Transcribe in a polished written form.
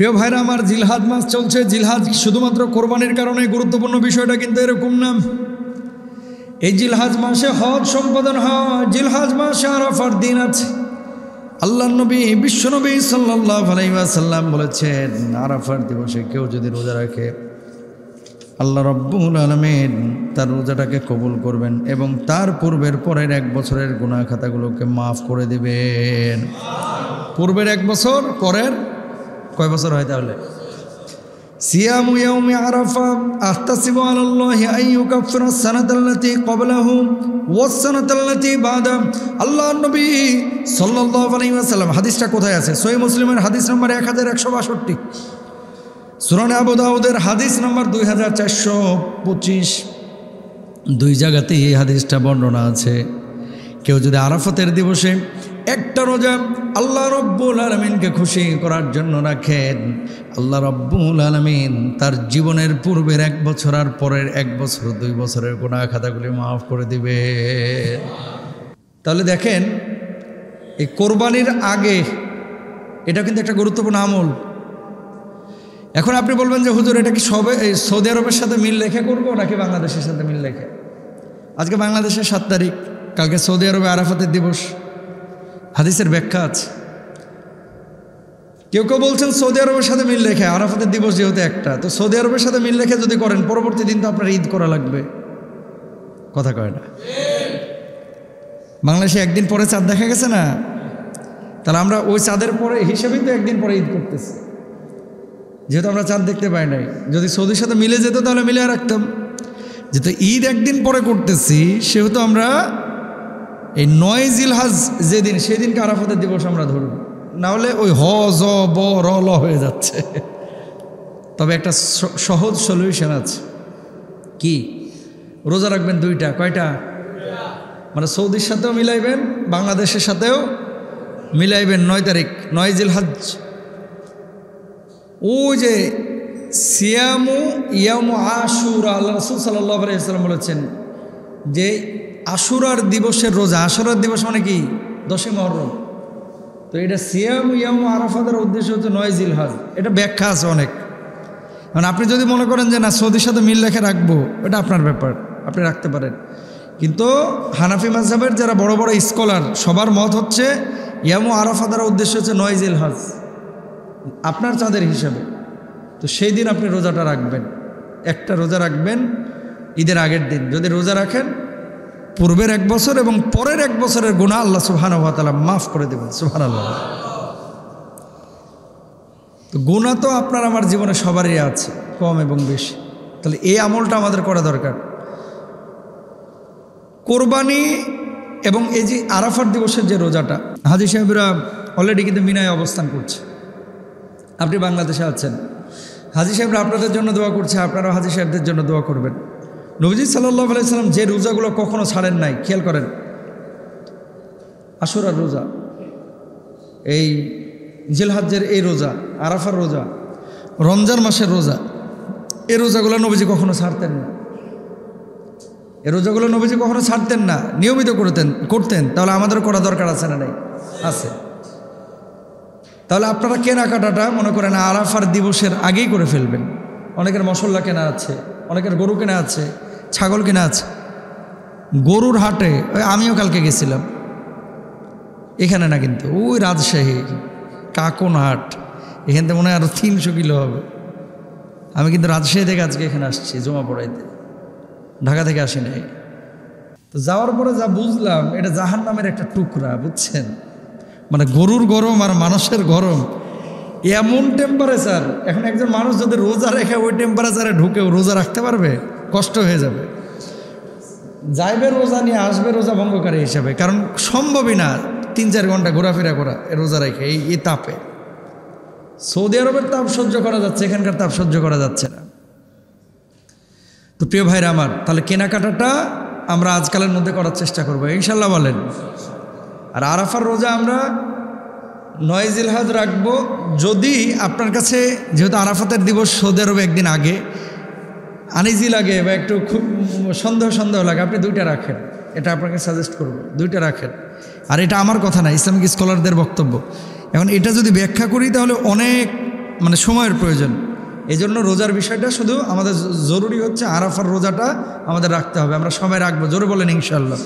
প্রিয় ভাইরা আমার, জিলহাজ মাস চলছে। জিলহাজ শুধুমাত্র কোরবানির কারণে গুরুত্বপূর্ণ বিষয়টা কিন্তু এরকম না। এই জিলহাজ মাসে হজ সম্পাদন হয়। জিলহাজ মাসে আরাফার দিন আছে। আল্লাহর নবী বিশ্বনবী সাল্লাল্লাহু আলাইহি ওয়াসাল্লাম বলেছেন, আরাফার দিবসে কেউ যদি রোজা রাখে, আল্লাহ রাব্বুল আলামিন তার রোজাটাকে কবুল করবেন এবং তার পূর্বের পরের 1 বছরের গুনাহ খাতাগুলোকে মাফ করে দিবেন। পূর্বের 1 বছর, পরের কয় বছর হয় তাহলে? সিয়ামু ইয়াউমি আরাফা আহতাসিবু আলাল্লাহি আন ইউকাফিরা আস-সানাতাল্লাতী ক্বাবলাহু ওয়াস-সানাতাল্লাতী বাদা। আল্লাহর নবী সাল্লাল্লাহু আলাইহি ওয়াসাল্লাম, হাদিসটা কোথায় আছে? সহিহ মুসলিমের হাদিস নম্বর 1162, সুনানে আবু দাউদের হাদিস নম্বর 2425। দুই জায়গাতে এই হাদিসটা বর্ণনা আছে। কেউ যদি আরাফাতের দিবসে একটা রোজা আল্লাহ রাব্বুল আলামিনকে খুশি করার জন্য রাখেন, আল্লাহ রাব্বুল আলামিন তার জীবনের পূর্বের 1 বছর আর পরের 1 বছর 2 বছরের গুনাহ খাতাগুলি মাফ করে দিবে। তাহলে দেখেন, এই কোরবানির আগে এটা কিন্তু একটা গুরুত্বপূর্ণ আমল। এখন আপনি বলবেন যে হুজুর, এটা কি সবে সৌদি আরবের সাথে মিল রেখে করবো নাকি বাংলাদেশের সাথে মিল রেখে? আজকে বাংলাদেশের 7 তারিখ, কালকে সৌদি আরবে আরাফাতের দিবস। হাদিসের ব্যাখ্যা আছে। কেউ কেউ বলছেন সৌদি আরবের সাথে মিল রেখে, আরাফাতের দিবস যেহেতু একটা, তো সৌদি আরবের সাথে মিল রেখে যদি করেন, পরবর্তী দিন তো আপনার ঈদ করা লাগবে। কথা কয় না? বাংলাদেশে একদিন পরে চাঁদ দেখা গেছে না? তাহলে আমরা ওই চাঁদের পরে হিসেবেই তো একদিন পরে ঈদ করতেছি, যেহেতু আমরা চাঁদ দেখতে পাই নাই। যদি সৌদির সাথে মিলে যেত তাহলে মিলে রাখতাম। যেহেতু ঈদ একদিন পরে করতেছি, সেহেতু আমরা এই 9 জিলহাজ যেদিন, সেদিনকে আরাফাতের দিবস আমরা ধরব, না হলে ওই হ জ ব র ল হয়ে যাচ্ছে। তবে একটা সহজ সলিউশন আছে। কি? রোজা রাখবেন 2টা। কয়টা? মানে সৌদির সাথেও মিলাইবেন, বাংলাদেশের সাথেও মিলাইবেন। 9 তারিখ 9 জিলহাজ। ওই যে সিয়ামু ইয়ামু আশুরা, আল্লাহ রাসূল সাল্লাল্লাহু আলাইহি ওয়াসাল্লাম বলেছেন যে আশুরার দিবসের রোজা। আশুরার দিবস মানে কি? 10 মুহররম। তো এটা সিয়ামু ইয়ামু আরাফাতের উদ্দেশ্য হচ্ছে 9 জিলহাজ। এটা ব্যাখ্যা আছে অনেক। মানে আপনি যদি মনে করেন যে না, সৌদির সাথে মিল রেখে রাখবো, এটা আপনার ব্যাপার, আপনি রাখতে পারেন। কিন্তু হানাফি মাযহাবের যারা বড় বড় স্কলার, সবার মত হচ্ছে ইয়ামু আরাফাতের উদ্দেশ্য হচ্ছে 9 জিলহাজ, আপনার চাঁদের হিসাবে। তো সেই দিন আপনি রোজাটা রাখবেন, একটা রোজা রাখবেন ঈদের আগের দিন। যদি রোজা রাখেন, পূর্বের 1 বছর এবং পরের 1 বছরের গুনাহ আল্লাহ সুবহানাহু ওয়া তাআলা মাফ করে দেবেন। সুবহানাল্লাহ। তো গুনাহ তো আপনার আমার জীবনে সবারই আছে, কম এবং বেশি। তাহলে এই আমলটা আমাদের করা দরকার। কোরবানি এবং এই যে আরাফার দিবসের যে রোজাটা, হাজী সাহেবরা অলরেডি কিন্তু মিনায় অবস্থান করছে। আপনি বাংলাদেশে আছেন, হাজী সাহেবরা আপনাদের জন্য দোয়া করছে, আপনারাও হাজী সাহেবদের জন্য দোয়া করবেন। নবীজি সাল্লাল্লাহু আলাইহি ওয়াসাল্লাম যে রোজাগুলো কখনো ছাড়েন নাই, খেয়াল করেন। আশুরার রোজা, এই জিলহজ্জের এই রোজা, আরাফার রোজা, রমজান মাসের রোজা, এই রোজাগুলো নবীজি কখনো ছাড়তেন না। এই রোজাগুলো নবীজি কখনো ছাড়তেন না, নিয়মিত করতেন। তাহলে আমাদের করা দরকার আছে না? নাই, আছে। তাহলে আপনারা কেনাকাটাটা মনে করেন আরাফার দিবসের আগেই করে ফেলবেন। অনেকের মশলা কেনা আছে, অনেকের গরু কেনা আছে, ছাগল কেনা আছে। গরুর হাটে আমিও কালকে গেছিলাম, এখানে না কিন্তু ওই রাজশাহী কাকন হাট, এখান থেকে মনে হয় আরও 300 কিলো হবে। আমি কিন্তু রাজশাহী থেকে আজকে এখানে আসছি জমা পড়াইতে, ঢাকা থেকে আসি নাই। তো যাওয়ার পরে যা বুঝলাম, এটা জাহান্নামের একটা টুকরা, বুঝছেন? মানে গরুর গরম আর মানুষের গরম, এমন টেম্পারেচার। এখন একজন মানুষ যদি রোজা রেখে ওই টেম্পারেচারে ঢুকেও রোজা রাখতে পারবে? কষ্ট হয়ে যাবে। যাইবে রোজা নিয়ে, আসবে রোজা ভঙ্গকারী হিসাবে, কারণ সম্ভবই না 3-4 ঘন্টা ঘোরাফেরা করা রোজা রেখে এই তাপে। সৌদি আরবের তাপ সহ্য করা যাচ্ছে, এখানকার তাপ সহ্য করা যাচ্ছে না। তো প্রিয় ভাইরা আমার, তাহলে কেনাকাটাটা আমরা আজকালের মধ্যে করার চেষ্টা করবো, ইনশাল্লাহ বলেন। আর আরাফার রোজা আমরা 9 জিলহজ রাখবো। যদি আপনার কাছে, যেহেতু আরাফাতের দিবস সৌদি আরবে একদিন আগে, আনিজি লাগে বা একটু খুব সন্দেহ লাগে, আপনি 2টা রাখেন। এটা আপনাকে সাজেস্ট করব, 2টা রাখেন। আর এটা আমার কথা না, ইসলামিক স্কলারদের বক্তব্য। এখন এটা যদি ব্যাখ্যা করি তাহলে অনেক মানে সময়ের প্রয়োজন। এই জন্য রোজার বিষয়টা শুধু আমাদের জরুরি হচ্ছে আরাফার রোজাটা আমাদের রাখতে হবে। আমরা সময় রাখবো, জোরে বলেন ইনশাআল্লাহ।